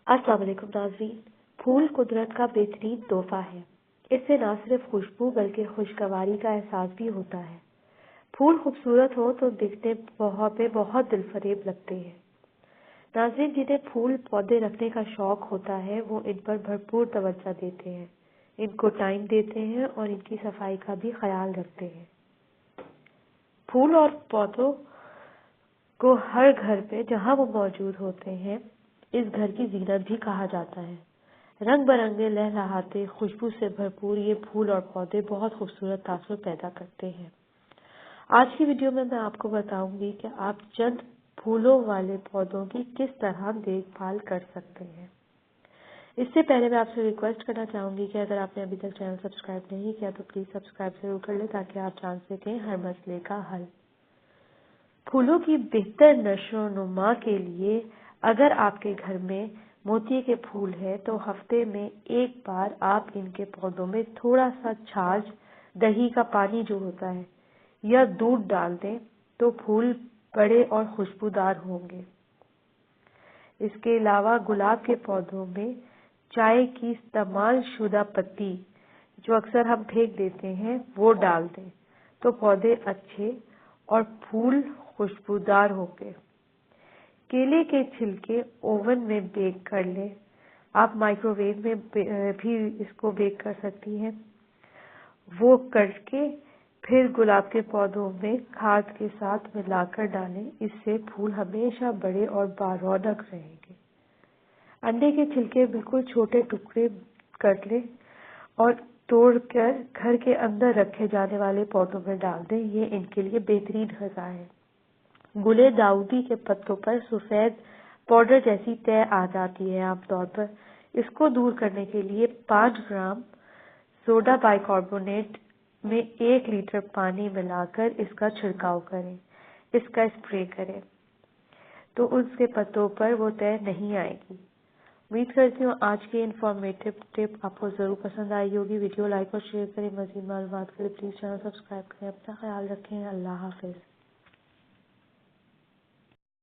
अस्सलाम वालेकुम नाज़रीन। फूल कुदरत का बेहतरीन तोहफा है। इससे न सिर्फ खुशबू बल्कि खुशगवारी का एहसास भी होता है। फूल खूबसूरत हो तो दिखने पे बहुत दिलफरेब लगते हैं। नाज़रीन, जिन्हें फूल पौधे रखने का शौक होता है वो इन पर भरपूर तवज्जो देते हैं, इनको टाइम देते हैं और इनकी सफाई का भी ख्याल रखते हैं। फूल और पौधों को हर घर पे जहाँ वो मौजूद होते हैं इस घर की जीनत भी कहा जाता है। रंग बरंगे लहलहाते खुशबू से भरपूर ये फूल और पौधे बहुत खूबसूरत तासुर पैदा करते हैं। आज की वीडियो में मैं आपको बताऊंगी कि आप चंद फूलों वाले पौधों की किस तरह देखभाल कर सकते हैं। इससे पहले मैं आपसे रिक्वेस्ट करना चाहूंगी कि अगर आपने अभी तक चैनल सब्सक्राइब नहीं किया तो प्लीज सब्सक्राइब जरूर कर लें ताकि आप जान सकें हर मसले का हल। फूलों की बेहतर नशो नुमा के लिए अगर आपके घर में मोती के फूल है तो हफ्ते में एक बार आप इनके पौधों में थोड़ा सा छाछ, दही का पानी जो होता है या दूध डाल दें तो फूल बड़े और खुशबूदार होंगे। इसके अलावा गुलाब के पौधों में चाय की इस्तेमाल शुदा पत्ती जो अक्सर हम फेंक देते हैं वो डाल दें तो पौधे अच्छे और फूल खुशबूदार होंगे। केले के छिलके ओवन में बेक कर लें। आप माइक्रोवेव में भी इसको बेक कर सकती हैं। वो करके फिर गुलाब के पौधों में खाद के साथ मिलाकर डालें। इससे फूल हमेशा बड़े और बारौनक रहेंगे। अंडे के छिलके बिल्कुल छोटे टुकड़े कर लें और तोड़कर घर के अंदर रखे जाने वाले पौधों में डाल दें। ये इनके लिए बेहतरीन ग़िज़ा है। गुले दाऊदी के पत्तों पर सफेद पाउडर जैसी तह आ जाती है आमतौर पर। इसको दूर करने के लिए 5 ग्राम सोडा बाइकार्बोनेट में 1 लीटर पानी मिलाकर इसका छिड़काव करें, इसका स्प्रे करें तो उसके पत्तों पर वो तह नहीं आएगी। उम्मीद करती हूँ आज की इन्फॉर्मेटिव टिप आपको जरूर पसंद आई होगी। वीडियो लाइक और शेयर करें। मज़ीद मालूमात के लिए प्लीज चैनल सब्सक्राइब करें। अपना ख्याल रखें। अल्लाह हाफिज।